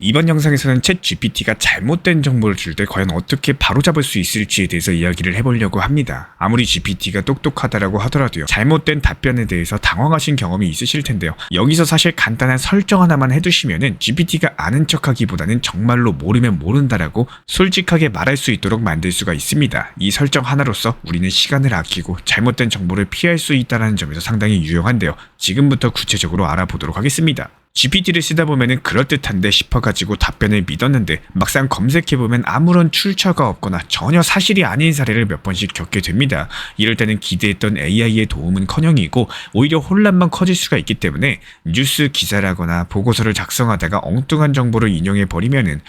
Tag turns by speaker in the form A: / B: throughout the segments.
A: 이번 영상에서는 챗 GPT가 잘못된 정보를 줄 때 과연 어떻게 바로잡을 수 있을지에 대해서 이야기를 해보려고 합니다. 아무리 GPT가 똑똑하다라고 하더라도요, 잘못된 답변에 대해서 당황하신 경험이 있으실 텐데요. 여기서 사실 간단한 설정 하나만 해두시면은 GPT가 아는 척하기보다는 정말로 모르면 모른다라고 솔직하게 말할 수 있도록 만들 수가 있습니다. 이 설정 하나로서 우리는 시간을 아끼고 잘못된 정보를 피할 수 있다는 점에서 상당히 유용한데요. 지금부터 구체적으로 알아보도록 하겠습니다. GPT를 쓰다 보면은 그럴듯한데 싶어가지고 답변을 믿었는데 막상 검색해보면 아무런 출처가 없거나 전혀 사실이 아닌 사례를 몇 번씩 겪게 됩니다. 이럴 때는 기대했던 AI의 도움은커녕이고 오히려 혼란만 커질 수가 있기 때문에 뉴스 기사라거나 보고서를 작성하다가 엉뚱한 정보를 인용해버리면은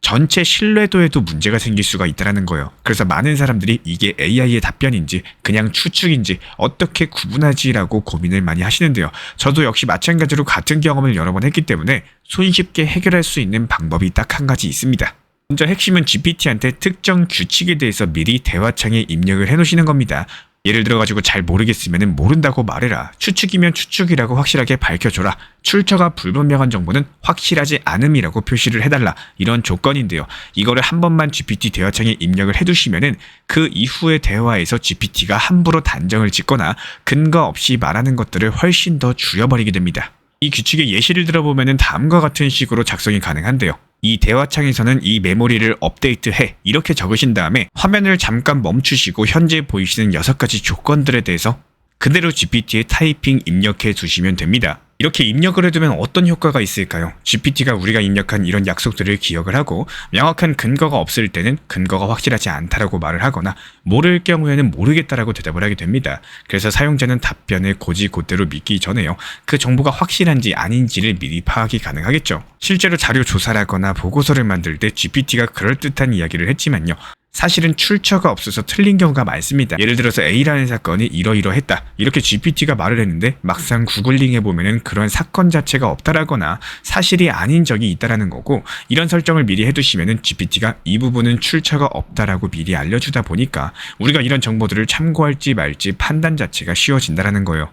A: 전체 신뢰도에도 문제가 생길 수가 있다는 거예요. 그래서 많은 사람들이 이게 AI의 답변인지 그냥 추측인지 어떻게 구분하지라고 고민을 많이 하시는데요. 저도 역시 마찬가지로 같은 경험을 여러 번 했기 때문에 손쉽게 해결할 수 있는 방법이 딱 한 가지 있습니다. 먼저 핵심은 GPT한테 특정 규칙에 대해서 미리 대화창에 입력을 해놓으시는 겁니다. 예를 들어가지고 잘 모르겠으면 모른다고 말해라. 추측이면 추측이라고 확실하게 밝혀줘라. 출처가 불분명한 정보는 확실하지 않음이라고 표시를 해달라. 이런 조건인데요. 이거를 한 번만 GPT 대화창에 입력을 해두시면은 그 이후의 대화에서 GPT가 함부로 단정을 짓거나 근거 없이 말하는 것들을 훨씬 더 줄여버리게 됩니다. 이 규칙의 예시를 들어보면은 다음과 같은 식으로 작성이 가능한데요. 이 대화창에서는 이 메모리를 업데이트해 이렇게 적으신 다음에 화면을 잠깐 멈추시고 현재 보이시는 6가지 조건들에 대해서 그대로 GPT에 타이핑 입력해 두시면 됩니다. 이렇게 입력을 해두면 어떤 효과가 있을까요? GPT가 우리가 입력한 이런 약속들을 기억을 하고 명확한 근거가 없을 때는 근거가 확실하지 않다라고 말을 하거나 모를 경우에는 모르겠다라고 대답을 하게 됩니다. 그래서 사용자는 답변을 곧이곧대로 믿기 전에요. 그 정보가 확실한지 아닌지를 미리 파악이 가능하겠죠. 실제로 자료 조사라거나 보고서를 만들 때 GPT가 그럴듯한 이야기를 했지만요. 사실은 출처가 없어서 틀린 경우가 많습니다. 예를 들어서 A라는 사건이 이러이러했다. 이렇게 GPT가 말을 했는데 막상 구글링 해보면은 그런 사건 자체가 없다라거나 사실이 아닌 적이 있다라는 거고, 이런 설정을 미리 해두시면은 GPT가 이 부분은 출처가 없다라고 미리 알려주다 보니까 우리가 이런 정보들을 참고할지 말지 판단 자체가 쉬워진다라는 거예요.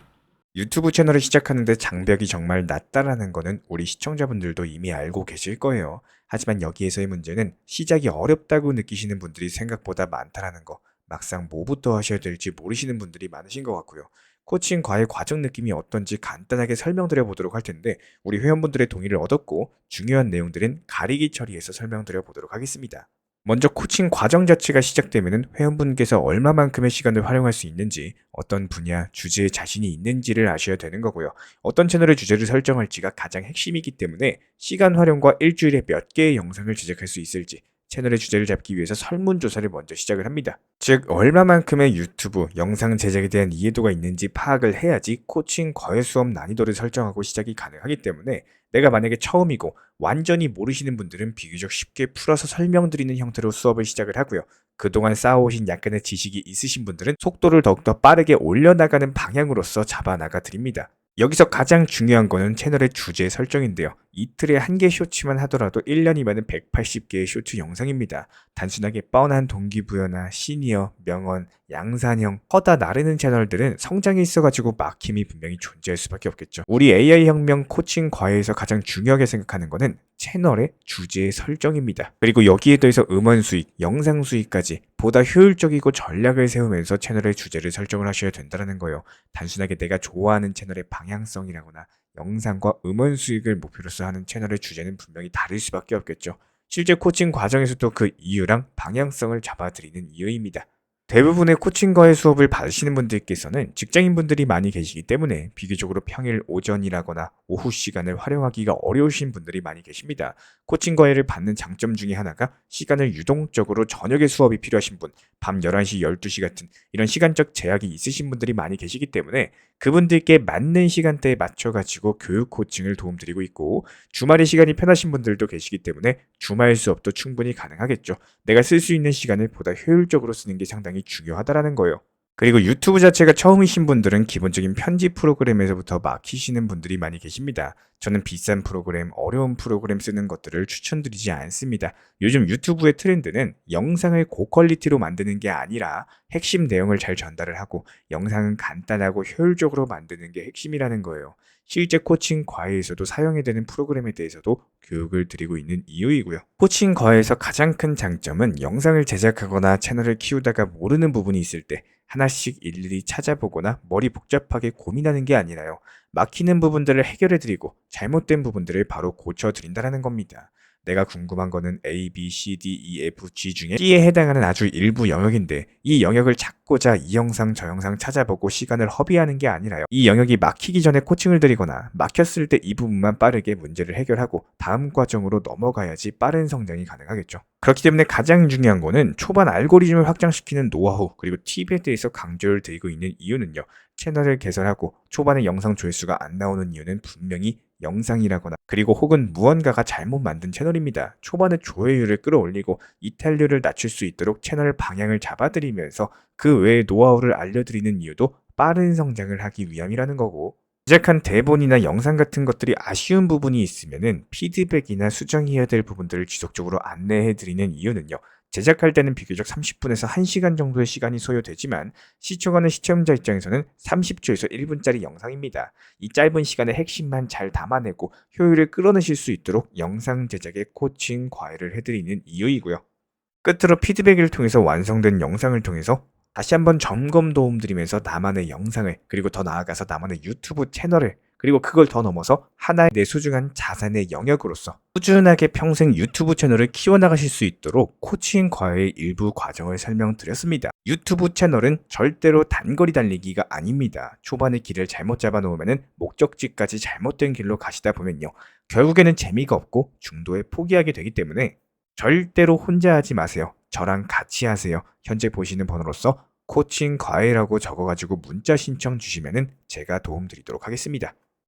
A: 유튜브 채널을 시작하는데 장벽이 정말 낮다라는 거는 우리 시청자분들도 이미 알고 계실 거예요. 하지만 여기에서의 문제는 시작이 어렵다고 느끼시는 분들이 생각보다 많다라는 거, 막상 뭐부터 하셔야 될지 모르시는 분들이 많으신 것 같고요. 코칭 과외 과정 느낌이 어떤지 간단하게 설명드려 보도록 할 텐데, 우리 회원분들의 동의를 얻었고 중요한 내용들은 가리기 처리해서 설명드려 보도록 하겠습니다. 먼저 코칭 과정 자체가 시작되면 회원분께서 얼마만큼의 시간을 활용할 수 있는지, 어떤 분야, 주제에 자신이 있는지를 아셔야 되는 거고요. 어떤 채널의 주제를 설정할지가 가장 핵심이기 때문에 시간 활용과 일주일에 몇 개의 영상을 제작할 수 있을지, 채널의 주제를 잡기 위해서 설문조사를 먼저 시작을 합니다. 즉, 얼마만큼의 유튜브, 영상 제작에 대한 이해도가 있는지 파악을 해야지 코칭 과외 수업 난이도를 설정하고 시작이 가능하기 때문에, 내가 만약에 처음이고 완전히 모르시는 분들은 비교적 쉽게 풀어서 설명드리는 형태로 수업을 시작을 하고요. 그동안 쌓아오신 약간의 지식이 있으신 분들은 속도를 더욱더 빠르게 올려나가는 방향으로서 잡아나가 드립니다. 여기서 가장 중요한 거는 채널의 주제 설정인데요. 이틀에 1개 쇼츠만 하더라도 1년이면 180개의 쇼츠 영상입니다. 단순하게 뻔한 동기부여나 시니어, 명언, 양산형, 허다 나르는 채널들은 성장이 있어가지고 막힘이 분명히 존재할 수밖에 없겠죠. 우리 AI 혁명 코칭 과외에서 가장 중요하게 생각하는 거는 채널의 주제의 설정입니다. 그리고 여기에 더해서 음원 수익, 영상 수익까지 보다 효율적이고 전략을 세우면서 채널의 주제를 설정을 하셔야 된다는 거예요. 단순하게 내가 좋아하는 채널의 방향성이라거나 영상과 음원 수익을 목표로서 하는 채널의 주제는 분명히 다를 수밖에 없겠죠. 실제 코칭 과정에서도 그 이유랑 방향성을 잡아드리는 이유입니다. 대부분의 코칭과의 수업을 받으시는 분들께서는 직장인분들이 많이 계시기 때문에 비교적으로 평일 오전이라거나 오후 시간을 활용하기가 어려우신 분들이 많이 계십니다. 코칭과외를 받는 장점 중에 하나가 시간을 유동적으로 저녁에 수업이 필요하신 분, 밤 11시, 12시 같은 이런 시간적 제약이 있으신 분들이 많이 계시기 때문에 그분들께 맞는 시간대에 맞춰가지고 교육 코칭을 도움드리고 있고, 주말에 시간이 편하신 분들도 계시기 때문에 주말 수업도 충분히 가능하겠죠. 내가 쓸 수 있는 시간을 보다 효율적으로 쓰는 게 상당히 중요하다라는 거예요. 그리고 유튜브 자체가 처음이신 분들은 기본적인 편집 프로그램에서부터 막히시는 분들이 많이 계십니다. 저는 비싼 프로그램, 어려운 프로그램 쓰는 것들을 추천드리지 않습니다. 요즘 유튜브의 트렌드는 영상을 고퀄리티로 만드는 게 아니라 핵심 내용을 잘 전달을 하고 영상은 간단하고 효율적으로 만드는 게 핵심이라는 거예요. 실제 코칭 과외에서도 사용이 되는 프로그램에 대해서도 교육을 드리고 있는 이유이고요. 코칭 과외에서 가장 큰 장점은 영상을 제작하거나 채널을 키우다가 모르는 부분이 있을 때 하나씩 일일이 찾아보거나 머리 복잡하게 고민하는 게 아니라요. 막히는 부분들을 해결해드리고 잘못된 부분들을 바로 고쳐드린다는 겁니다. 내가 궁금한 거는 A, B, C, D, E, F, G 중에 D에 해당하는 아주 일부 영역인데 이 영역을 찾고자 이 영상 저 영상 찾아보고 시간을 허비하는 게 아니라요. 이 영역이 막히기 전에 코칭을 드리거나 막혔을 때 이 부분만 빠르게 문제를 해결하고 다음 과정으로 넘어가야지 빠른 성장이 가능하겠죠. 그렇기 때문에 가장 중요한 거는 초반 알고리즘을 확장시키는 노하우 그리고 팁에 대해서 강조를 드리고 있는 이유는요. 채널을 개설하고 초반에 영상 조회수가 안 나오는 이유는 분명히 영상이라거나 그리고 혹은 무언가가 잘못 만든 채널입니다. 초반에 조회율을 끌어올리고 이탈률을 낮출 수 있도록 채널 방향을 잡아드리면서 그 외의 노하우를 알려드리는 이유도 빠른 성장을 하기 위함이라는 거고 제작한 대본이나 영상 같은 것들이 아쉬운 부분이 있으면은 피드백이나 수정해야 될 부분들을 지속적으로 안내해 드리는 이유는요. 제작할 때는 비교적 30분에서 1시간 정도의 시간이 소요되지만 시청하는 시청자 입장에서는 30초에서 1분짜리 영상입니다. 이 짧은 시간에 핵심만 잘 담아내고 효율을 끌어내실 수 있도록 영상 제작에 코칭 과외를 해드리는 이유이고요. 끝으로 피드백을 통해서 완성된 영상을 통해서 다시 한번 점검 도움 드리면서 나만의 영상을 그리고 더 나아가서 나만의 유튜브 채널을 그리고 그걸 더 넘어서 하나의 내 소중한 자산의 영역으로서 꾸준하게 평생 유튜브 채널을 키워나가실 수 있도록 코칭 과외의 일부 과정을 설명드렸습니다. 유튜브 채널은 절대로 단거리 달리기가 아닙니다. 초반에 길을 잘못 잡아놓으면 목적지까지 잘못된 길로 가시다 보면요. 결국에는 재미가 없고 중도에 포기하게 되기 때문에 절대로 혼자 하지 마세요. 저랑 같이 하세요. 현재 보시는 번호로서 코칭 과외라고 적어가지고 문자 신청 주시면은 제가 도움 드리도록 하겠습니다.